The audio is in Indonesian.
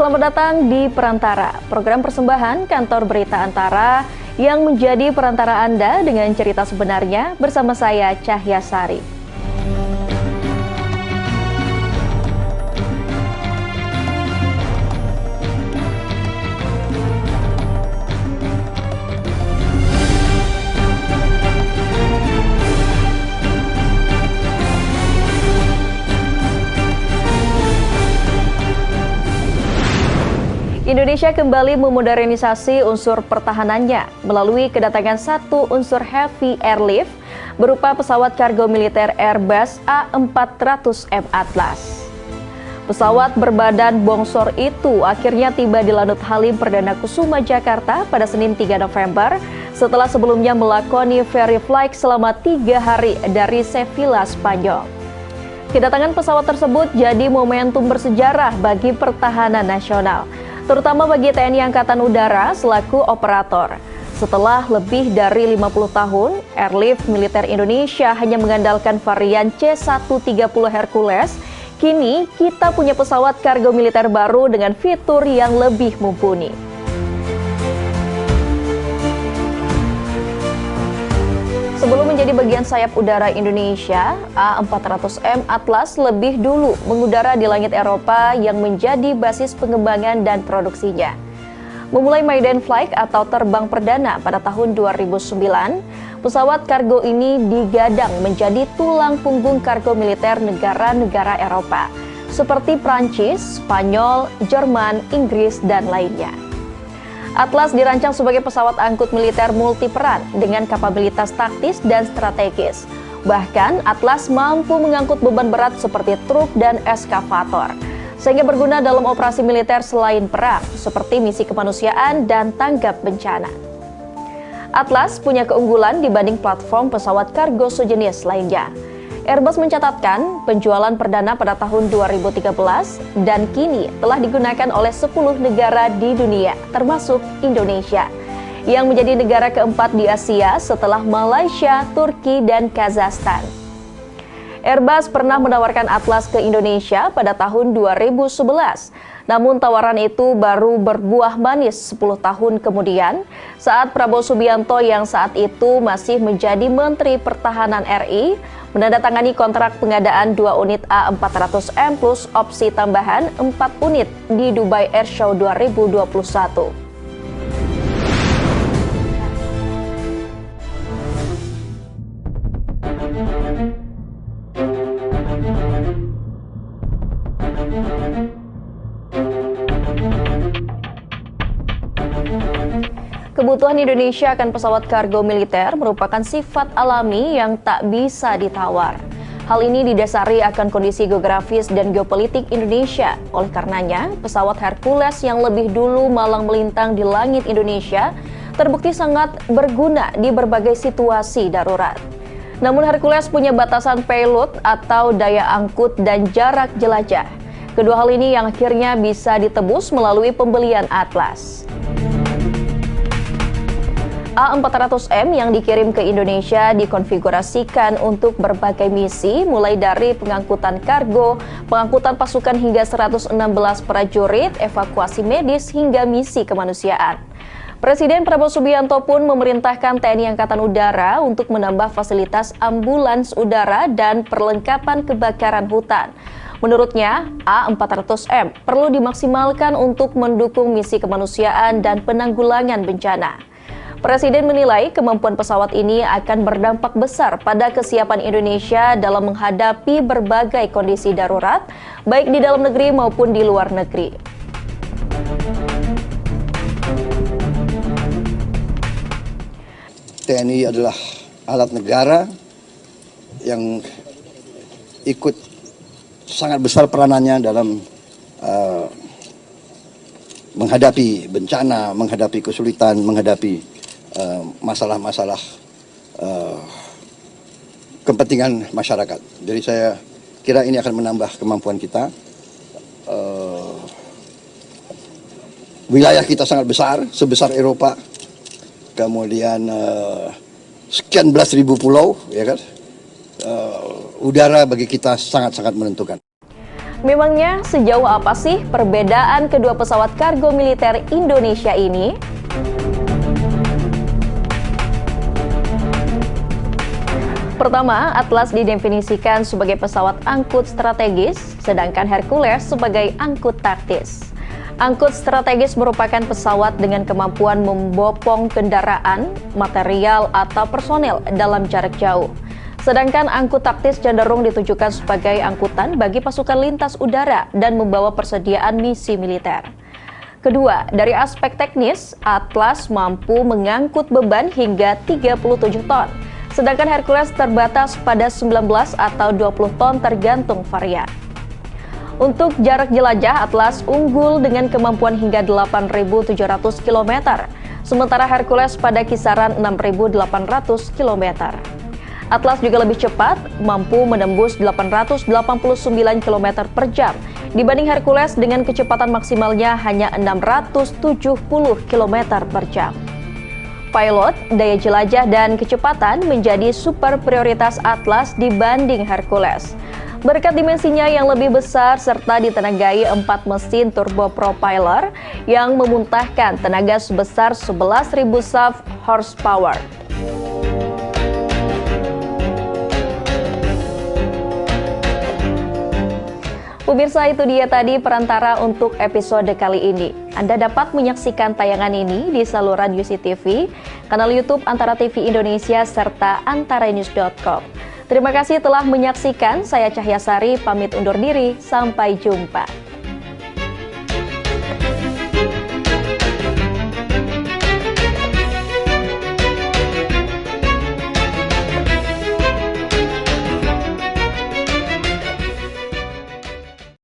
Selamat datang di Perantara, program persembahan kantor berita Antara yang menjadi perantara Anda dengan cerita sebenarnya bersama saya Cahya Sari. Indonesia kembali memodernisasi unsur pertahanannya melalui kedatangan satu unsur heavy airlift berupa pesawat kargo militer Airbus A400M Atlas. Pesawat berbadan bongsor itu akhirnya tiba di Lanut Halim Perdana Kusuma, Jakarta pada Senin 3 November setelah sebelumnya melakoni ferry flight selama 3 hari dari Sevilla, Spanyol. Kedatangan pesawat tersebut jadi momentum bersejarah bagi pertahanan nasional, terutama bagi TNI Angkatan Udara selaku operator. Setelah lebih dari 50 tahun, airlift militer Indonesia hanya mengandalkan varian C-130 Hercules. Kini kita punya pesawat kargo militer baru dengan fitur yang lebih mumpuni. Sebelum menjadi bagian sayap udara Indonesia, A400M Atlas lebih dulu mengudara di langit Eropa yang menjadi basis pengembangan dan produksinya. Memulai maiden flight atau terbang perdana pada tahun 2009, pesawat kargo ini digadang menjadi tulang punggung kargo militer negara-negara Eropa, seperti Prancis, Spanyol, Jerman, Inggris, dan lainnya. Atlas dirancang sebagai pesawat angkut militer multiperan dengan kapabilitas taktis dan strategis. Bahkan, Atlas mampu mengangkut beban berat seperti truk dan eskavator, sehingga berguna dalam operasi militer selain perang, seperti misi kemanusiaan dan tanggap bencana. Atlas punya keunggulan dibanding platform pesawat kargo sejenis lainnya. Airbus mencatatkan penjualan perdana pada tahun 2013 dan kini telah digunakan oleh 10 negara di dunia, termasuk Indonesia, yang menjadi negara keempat di Asia setelah Malaysia, Turki, dan Kazakhstan. Airbus pernah menawarkan Atlas ke Indonesia pada tahun 2011, namun tawaran itu baru berbuah manis 10 tahun kemudian saat Prabowo Subianto yang saat itu masih menjadi Menteri Pertahanan RI menandatangani kontrak pengadaan 2 unit A400M plus opsi tambahan 4 unit di Dubai Airshow 2021. Kebutuhan Indonesia akan pesawat kargo militer merupakan sifat alami yang tak bisa ditawar. Hal ini didasari akan kondisi geografis dan geopolitik Indonesia. Oleh karenanya, pesawat Hercules yang lebih dulu malang melintang di langit Indonesia terbukti sangat berguna di berbagai situasi darurat. Namun Hercules punya batasan payload atau daya angkut dan jarak jelajah. Kedua hal ini yang akhirnya bisa ditebus melalui pembelian Atlas. A400M yang dikirim ke Indonesia dikonfigurasikan untuk berbagai misi, mulai dari pengangkutan kargo, pengangkutan pasukan hingga 116 prajurit, evakuasi medis, hingga misi kemanusiaan. Presiden Prabowo Subianto pun memerintahkan TNI Angkatan Udara untuk menambah fasilitas ambulans udara dan perlengkapan kebakaran hutan. Menurutnya, A400M perlu dimaksimalkan untuk mendukung misi kemanusiaan dan penanggulangan bencana. Presiden menilai kemampuan pesawat ini akan berdampak besar pada kesiapan Indonesia dalam menghadapi berbagai kondisi darurat, baik di dalam negeri maupun di luar negeri. TNI adalah alat negara yang ikut sangat besar peranannya dalam menghadapi bencana, menghadapi kesulitan, menghadapi masalah-masalah kepentingan masyarakat. Jadi saya kira ini akan menambah kemampuan kita. Wilayah kita sangat besar, sebesar Eropa. Kemudian sekian belas ribu pulau, ya kan? Udara bagi kita sangat-sangat menentukan. Memangnya sejauh apa sih perbedaan kedua pesawat kargo militer Indonesia ini? Pertama, Atlas didefinisikan sebagai pesawat angkut strategis, sedangkan Hercules sebagai angkut taktis. Angkut strategis merupakan pesawat dengan kemampuan membopong kendaraan, material, atau personel dalam jarak jauh. Sedangkan angkut taktis cenderung ditujukan sebagai angkutan bagi pasukan lintas udara dan membawa persediaan misi militer. Kedua, dari aspek teknis, Atlas mampu mengangkut beban hingga 37 ton. Sedangkan Hercules terbatas pada 19 atau 20 ton tergantung varian. Untuk jarak jelajah, Atlas unggul dengan kemampuan hingga 8.700 km, sementara Hercules pada kisaran 6.800 km. Atlas juga lebih cepat, mampu menembus 889 km per jam, dibanding Hercules dengan kecepatan maksimalnya hanya 670 km per jam. Pilot, daya jelajah, dan kecepatan menjadi super prioritas Atlas dibanding Hercules. Berkat dimensinya yang lebih besar serta ditenagai 4 mesin turbopropeller yang memuntahkan tenaga sebesar 11.000 shaft horsepower. Pemirsa, itu dia tadi perantara untuk episode kali ini. Anda dapat menyaksikan tayangan ini di saluran UCTV, kanal YouTube Antara TV Indonesia, serta antaranews.com. Terima kasih telah menyaksikan. Saya Cahya Sari, pamit undur diri. Sampai jumpa.